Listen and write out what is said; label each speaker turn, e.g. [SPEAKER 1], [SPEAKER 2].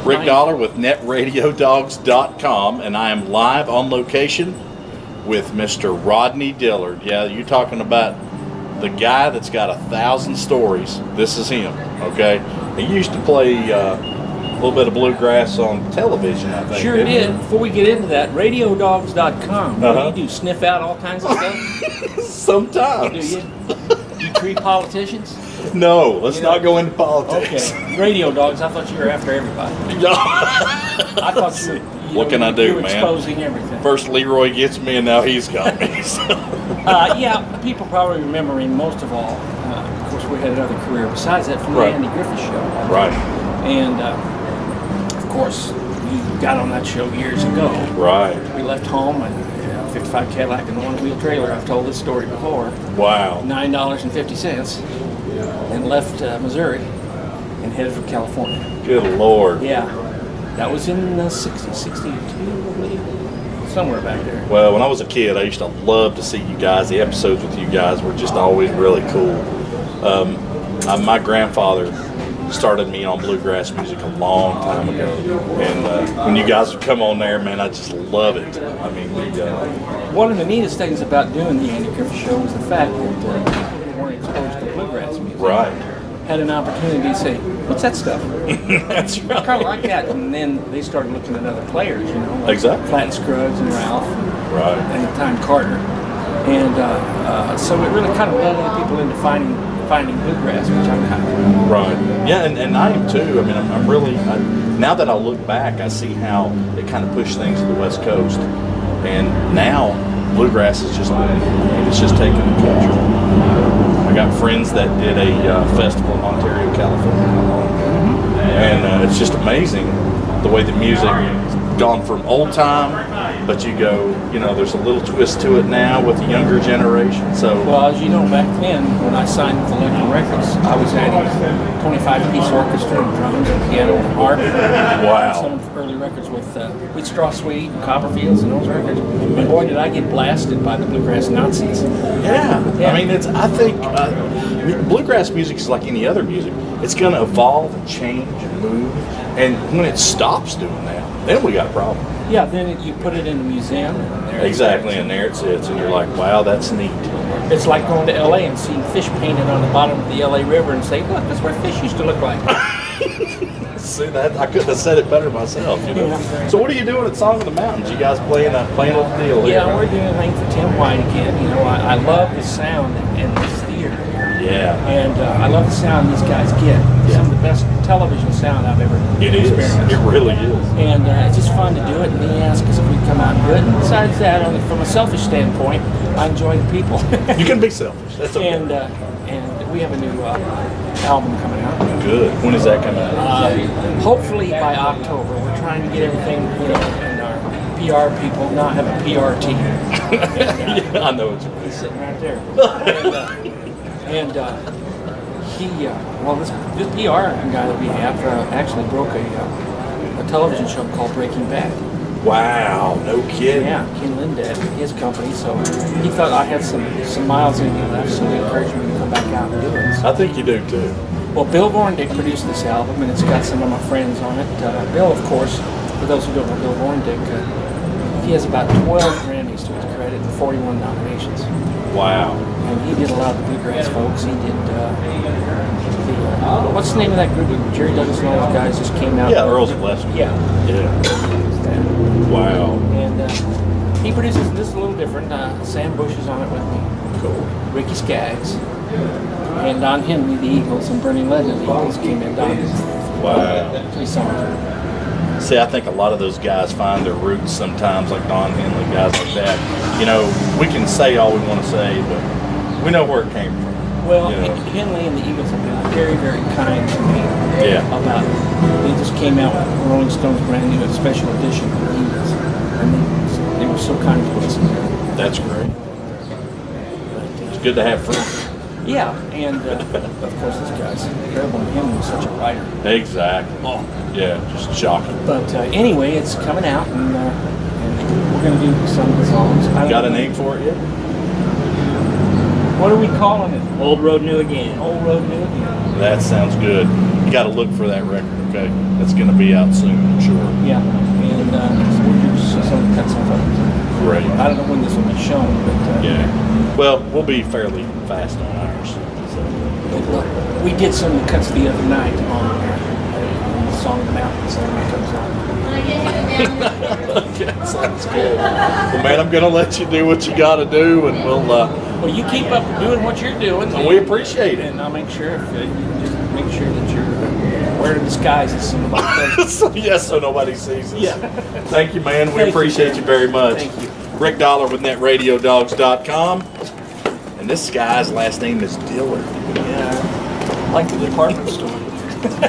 [SPEAKER 1] Rick Dollar with NetRadioDogs.com, and I am live on location with Mr. Rodney Dillard. Yeah, you're talking about the guy that's got 1,000 stories. This is him, okay? He used to play a little bit of bluegrass on television, I think.
[SPEAKER 2] Sure did. Before we get into that, RadioDogs.com, what do you do, sniff out all kinds of stuff?
[SPEAKER 1] Sometimes.
[SPEAKER 2] Do you? You treat politicians?
[SPEAKER 1] No, let's not go into politics.
[SPEAKER 2] Okay. Radio Dogs, I thought you were after everybody. I thought you were,
[SPEAKER 1] what can I do,
[SPEAKER 2] you were
[SPEAKER 1] man?
[SPEAKER 2] Exposing everything.
[SPEAKER 1] First Leroy gets me, and now he's got me. So.
[SPEAKER 2] Yeah, people probably remember him most of all. Of course, we had another career besides that from the Andy Griffith Show.
[SPEAKER 1] Right.
[SPEAKER 2] And, of course, you got on that show years ago.
[SPEAKER 1] Right.
[SPEAKER 2] We left home and 55 Cadillac and a one-wheel trailer. I've told this story before.
[SPEAKER 1] Wow.
[SPEAKER 2] $9.50. And left Missouri and headed for California.
[SPEAKER 1] Good Lord.
[SPEAKER 2] Yeah. That was in 62, I believe. Somewhere back there.
[SPEAKER 1] Well, when I was a kid, I used to love to see you guys. The episodes with you guys were just always really cool. My grandfather started me on bluegrass music a long time ago. And when you guys would come on there, man, I just love it. I mean,
[SPEAKER 2] one of the neatest things about doing the Andy Griffith Show was the fact that we weren't exposed to bluegrass music.
[SPEAKER 1] Right.
[SPEAKER 2] Had an opportunity to say, what's that stuff?
[SPEAKER 1] That's right.
[SPEAKER 2] Kind of like that. And then they started looking at other players, you know. Like
[SPEAKER 1] Exactly.
[SPEAKER 2] Flat and Scruggs and Ralph.
[SPEAKER 1] Right.
[SPEAKER 2] And at the time Carter. And so it really kind of led other people into finding bluegrass, which I'm kind of proud of.
[SPEAKER 1] Right. Yeah, and I am too. I mean, I'm really, now that I look back, I see how it kind of pushed things to the West Coast. And now, bluegrass is just, it's just taking the culture. I got friends that did a festival in Ontario, California. And it's just amazing the way the music gone from old time, but you go, you know, there's a little twist to it now with the younger generation. So,
[SPEAKER 2] well, as you know, back then when I signed with Electric Records, I was adding 25-piece orchestra and drums and piano and harp.
[SPEAKER 1] Wow.
[SPEAKER 2] Some of the early records with Straw Suite and Copperfields and those records. And boy, did I get blasted by the bluegrass Nazis.
[SPEAKER 1] Yeah. I mean, I think bluegrass music is like any other music. It's going to evolve and change and move. And when it stops doing that, then we got a problem.
[SPEAKER 2] Yeah, then you put it in a museum. And there
[SPEAKER 1] Exactly, and there it sits, and you're like, wow, that's neat.
[SPEAKER 2] It's like going to L.A. and seeing fish painted on the bottom of the L.A. River and say, look, that's where fish used to look like.
[SPEAKER 1] See that? I couldn't have said it better myself, you know.
[SPEAKER 2] Yeah.
[SPEAKER 1] So what are you doing at Song of the Mountains? You guys playing a little deal here?
[SPEAKER 2] Yeah, we're doing a thing for Tim White again. You know, I love the sound in this theater.
[SPEAKER 1] Yeah.
[SPEAKER 2] And I love the sound these guys get. Some of the best television sound I've ever experienced.
[SPEAKER 1] It really is.
[SPEAKER 2] And it's just fun to do it, and they ask us if we come out and do it. And besides that, from a selfish standpoint, I enjoy the people.
[SPEAKER 1] You can be selfish. That's okay.
[SPEAKER 2] And we have a new album coming out.
[SPEAKER 1] Good. When is that coming out?
[SPEAKER 2] Hopefully by October. We're trying to get everything, you know, and our PR people now have a PR team.
[SPEAKER 1] Yeah, I know what you mean.
[SPEAKER 2] He's sitting right there. This PR guy that we have actually broke a television show called Breaking Bad.
[SPEAKER 1] Wow, no kidding.
[SPEAKER 2] Yeah, Ken Lindad, his company. So he thought I had some miles in me left, so he encouraged me to come back out and do it. So,
[SPEAKER 1] I think you do too.
[SPEAKER 2] well, Bill Vorndick produced this album, and it's got some of my friends on it. Bill, of course, for those who don't know Bill Vorndick, he has about 12 Grammys to his credit and 41 nominations.
[SPEAKER 1] Wow.
[SPEAKER 2] And he did a lot of the bluegrass folks. He did what's the name of that group? Jerry Douglas and all those guys just came out.
[SPEAKER 1] Yeah, Earls of West.
[SPEAKER 2] Yeah.
[SPEAKER 1] Wow.
[SPEAKER 2] And he produces this is a little different. Sam Bush is on it with me.
[SPEAKER 1] Cool.
[SPEAKER 2] Ricky Skaggs. And Don Henley, the Eagles, and Bernie Ledden, the Eagles came in.
[SPEAKER 1] Wow.
[SPEAKER 2] 3 songs.
[SPEAKER 1] See, I think a lot of those guys find their roots sometimes, like Don Henley, guys like that. You know, we can say all we want to say, but we know where it came from.
[SPEAKER 2] Well,
[SPEAKER 1] you know?
[SPEAKER 2] Henley and the Eagles have been very, very kind to me.
[SPEAKER 1] Yeah.
[SPEAKER 2] About it. They just came out with Rolling Stones brand new special edition of the Eagles. And they were so kind to us.
[SPEAKER 1] That's great. It's good to have friends.
[SPEAKER 2] Yeah, and of course this guy's incredible. Him was such a writer.
[SPEAKER 1] Exactly. Oh, yeah, just shocking.
[SPEAKER 2] But anyway, it's coming out, and we're going to do some of the songs.
[SPEAKER 1] Got a name for it yet?
[SPEAKER 2] What are we calling it?
[SPEAKER 3] Old Road New Again.
[SPEAKER 2] Old Road New Again.
[SPEAKER 1] That sounds good. got to look for that record. Okay, that's going to be out soon, I'm sure.
[SPEAKER 2] Yeah, and so we'll use some of the cuts off of it.
[SPEAKER 1] Great.
[SPEAKER 2] I don't know when this will be shown, but
[SPEAKER 1] Yeah. Well, we'll be fairly fast on ours.
[SPEAKER 2] we did some of the cuts the other night on the song Mountain, so when it comes on.
[SPEAKER 1] Okay, sounds good. Well, man, I'm going to let you do what you got to do, and we'll.
[SPEAKER 2] Well, you keep up doing what you're doing.
[SPEAKER 1] And we appreciate it.
[SPEAKER 2] And I'll make sure if you just make sure that you're wearing disguises so nobody does.
[SPEAKER 1] So nobody sees us.
[SPEAKER 2] Yeah.
[SPEAKER 1] Thank you, man. We
[SPEAKER 2] Thank you,
[SPEAKER 1] appreciate you very much.
[SPEAKER 2] Thank you.
[SPEAKER 1] Rick Dollar with NetRadioDogs.com. And this guy's last name is Dillard.
[SPEAKER 2] Yeah, like the department store.